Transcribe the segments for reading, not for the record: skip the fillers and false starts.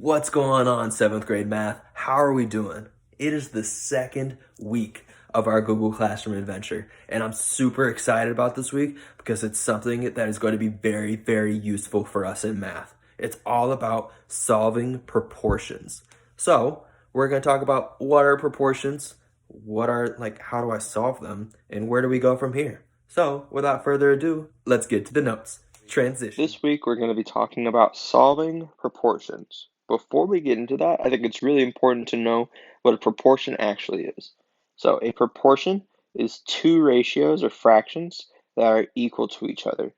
What's going on, seventh grade math? How are we doing? It is the second week of our Google Classroom adventure, and I'm super excited about this week because it's something that is going to be very, very useful for us in math. It's all about solving proportions. So, we're going to talk about what are proportions, how do I solve them, and where do we go from here? So, without further ado, let's get to the notes. Transition. This week we're going to be talking about solving proportions. Before we get into that, I think it's really important to know what a proportion actually is. So a proportion is two ratios or fractions that are equal to each other.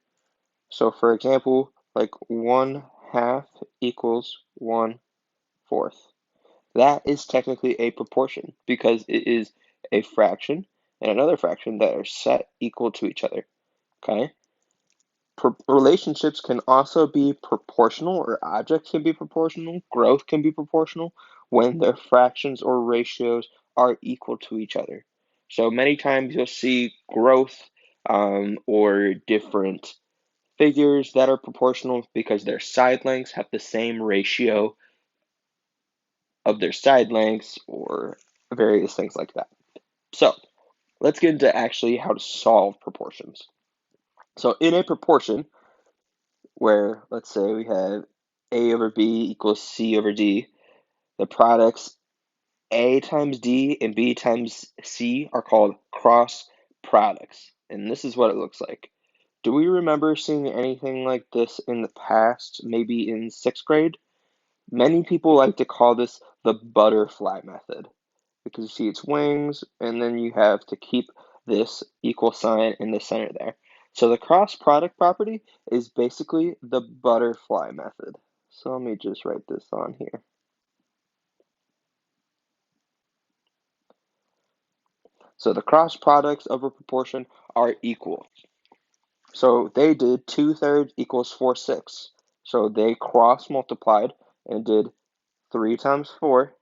So for example, like 1/2 equals 1/4. That is technically a proportion because it is a fraction and another fraction that are set equal to each other. Okay? Relationships can also be proportional, or objects can be proportional, growth can be proportional when their fractions or ratios are equal to each other. So many times you'll see growth or different figures that are proportional because their side lengths have the same ratio of their side lengths or various things like that. So let's get into actually how to solve proportions. So in a proportion, where let's say we have A over B equals C over D, the products A times D and B times C are called cross products. And this is what it looks like. Do we remember seeing anything like this in the past, maybe in sixth grade? Many people like to call this the butterfly method because you see its wings and then you have to keep this equal sign in the center there. So the cross product property is basically the butterfly method. So let me just write this on here. So the cross products of a proportion are equal. So they did 2/3 equals 4/6. So they cross multiplied and did 3 times 4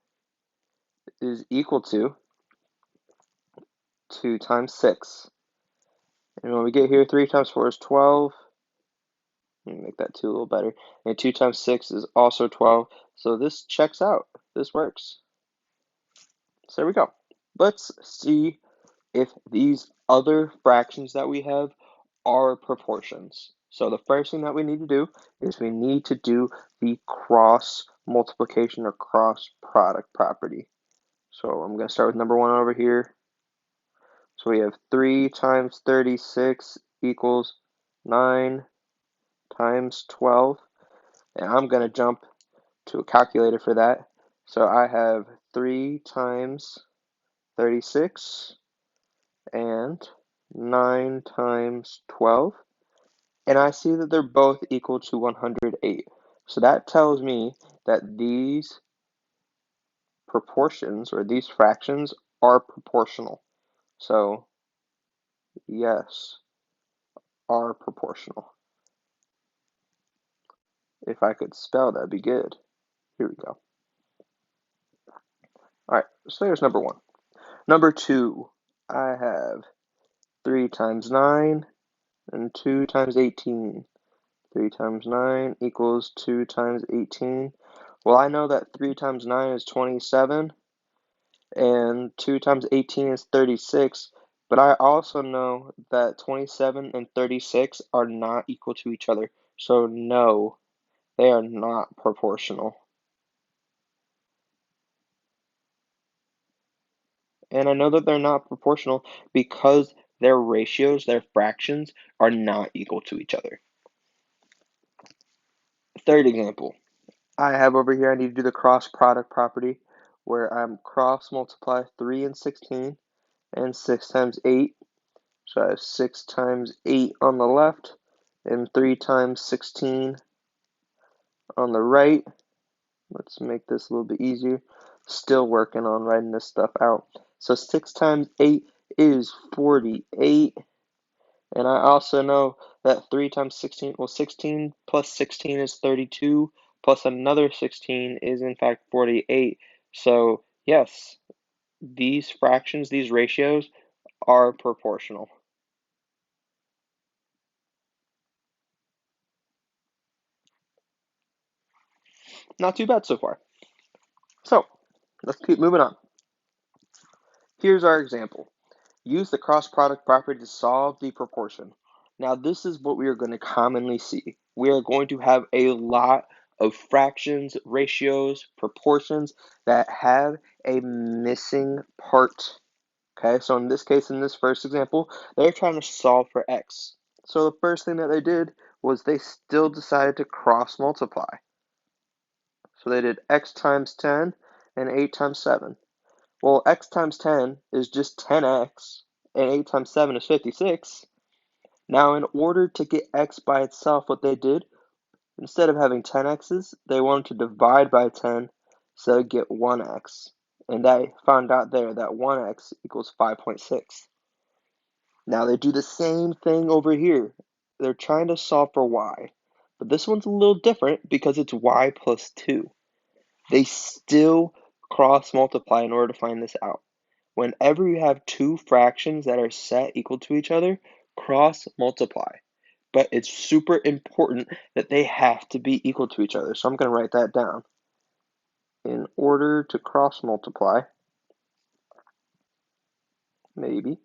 is equal to 2 times 6. And when we get here, 3 times 4 is 12. Let me make that 2 a little better. And 2 times 6 is also 12. So this checks out. This works. So there we go. Let's see if these other fractions that we have are proportions. So the first thing that we need to do is we need to do the cross multiplication or cross product property. So I'm going to start with number 1 over here. So we have 3 times 36 equals 9 times 12. And I'm going to jump to a calculator for that. So I have 3 times 36 and 9 times 12. And I see that they're both equal to 108. So that tells me that these proportions or these fractions are proportional. So yes, are proportional. If I could spell, that'd be good. Here we go. All right, so there's number 1. Number 2, I have 3 times 9 and 2 times 18. 3 times 9 equals 2 times 18. Well, I know that 3 times 9 is 27 and 2 times 18 is 36, but I also know that 27 and 36 are not equal to each other. So no, they are not proportional. And I know that they're not proportional because their ratios, their fractions, are not equal to each other. Third example, I have over here, I need to do the cross product property where I'm cross multiply 3 and 16 and 6 times 8. So I have 6 times 8 on the left and 3 times 16 on the right. Let's make this a little bit easier. Still working on writing this stuff out. So 6 times 8 is 48. And I also know that 3 times 16, well, 16 plus 16 is 32, plus another 16 is in fact 48. So yes, these fractions, these ratios are proportional. Not too bad so far. So let's keep moving on. Here's our example. Use the cross product property to solve the proportion. Now this is what we are going to commonly see. We are going to have a lot of fractions, ratios, proportions that have a missing part. Okay, so in this case, in this first example, they're trying to solve for x. So the first thing that they did was they still decided to cross multiply. So they did x times 10 and 8 times 7. Well, x times 10 is just 10x, and 8 times 7 is 56. Now, in order to get x by itself, what they did, instead of having 10x's, they wanted to divide by 10, so get 1x. And they found out there that 1x equals 5.6. Now, they do the same thing over here. They're trying to solve for y, but this one's a little different because it's y plus 2. They still cross multiply in order to find this out. Whenever you have two fractions that are set equal to each other, cross multiply. But it's super important that they have to be equal to each other. So I'm going to write that down. In order to cross multiply, maybe,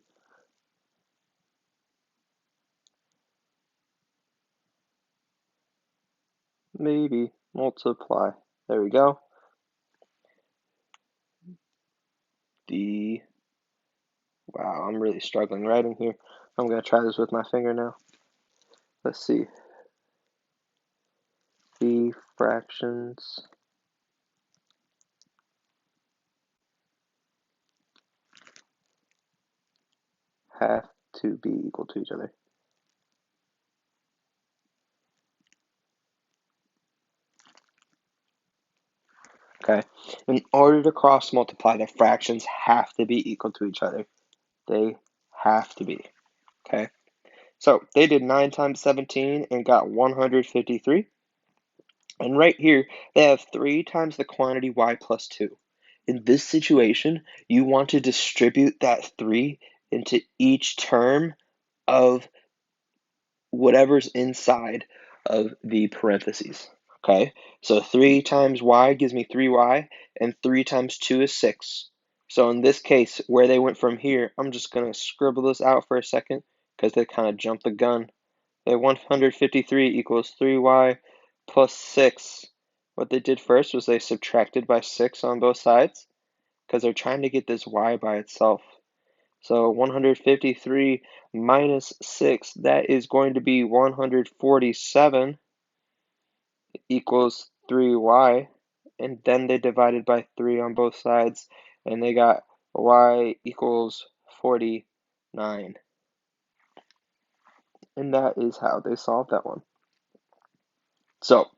multiply. There we go. Wow, I'm really struggling writing here. I'm going to try this with my finger now. Let's see. The fractions have to be equal to each other. Okay, in order to cross multiply, the fractions have to be equal to each other. They have to be. Okay, so they did 9 times 17 and got 153. And right here, they have 3 times the quantity y plus 2. In this situation, you want to distribute that 3 into each term of whatever's inside of the parentheses. Okay, so 3 times y gives me 3y, and 3 times 2 is 6. So in this case, where they went from here, I'm just going to scribble this out for a second because they kind of jumped the gun. They 153 equals 3y plus 6. What they did first was they subtracted by 6 on both sides because they're trying to get this y by itself. So 153 minus 6, that is going to be 147 equals 3y. And then they divided by 3 on both sides, and they got y equals 49. And that is how they solved that one. So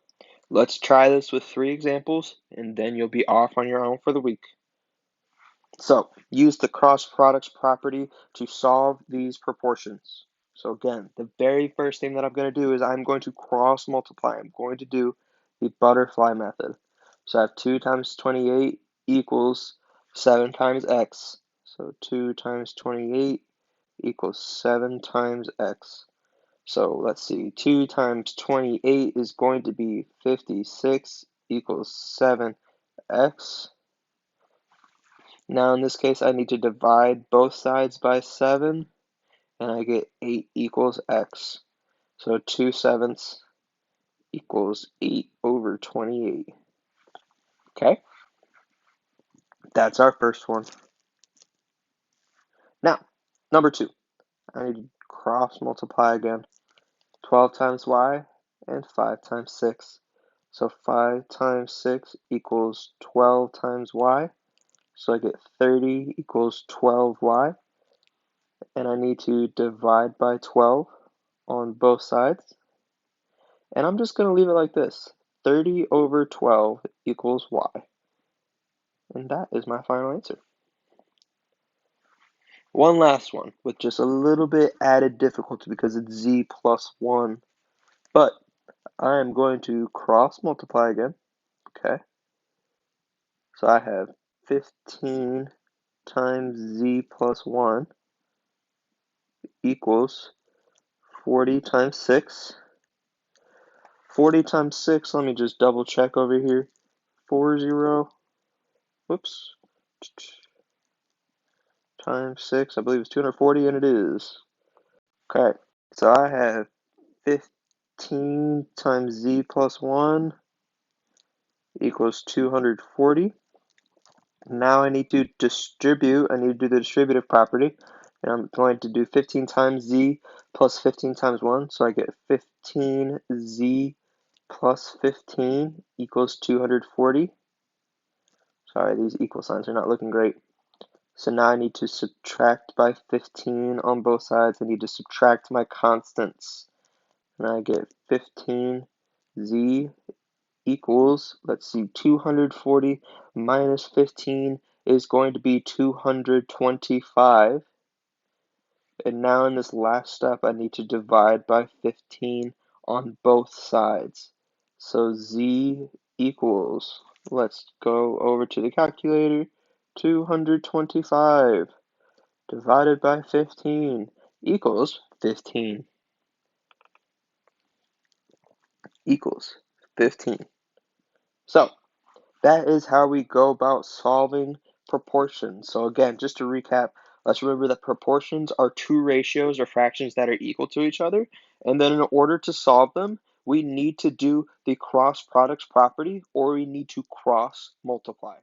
let's try this with 3 examples, and then you'll be off on your own for the week. So use the cross products property to solve these proportions. So again, the very first thing that I'm going to do is I'm going to cross multiply. I'm going to do the butterfly method. So I have 2 times 28 equals 7 times x. So 2 times 28 equals 7 times x. So let's see, 2 times 28 is going to be 56 equals 7x. Now in this case, I need to divide both sides by 7, and I get 8 equals x. So 2 sevenths equals 8 over 28. Okay, that's our first one. Now, number 2, I need to cross multiply again. 12 times y and 5 times 6. So 5 times 6 equals 12 times y. So I get 30 equals 12y. And I need to divide by 12 on both sides. And I'm just going to leave it like this. 30 over 12 equals y. And that is my final answer. One last one with just a little bit added difficulty because it's z plus 1. But I am going to cross multiply again. Okay. So I have 15 times z plus 1 equals 40 times 6. 40 times 6, let me just double check over here. 240, whoops, times 6, I believe it's 240, and it is. Okay, so I have 15 times z plus 1 equals 240. Now I need to distribute, I need to do the distributive property, and I'm going to do 15 times z plus 15 times 1, so I get 15z plus 15 equals 240. Sorry, these equal signs are not looking great. So now I need to subtract by 15 on both sides. I need to subtract my constants. And I get 15z equals, let's see, 240 minus 15 is going to be 225. And now in this last step, I need to divide by 15 on both sides. So z equals, let's go over to the calculator, 225 divided by 15 equals 15. Equals 15. So that is how we go about solving proportions. So again, just to recap, let's remember that proportions are two ratios or fractions that are equal to each other. And then in order to solve them, we need to do the cross products property, or we need to cross multiply.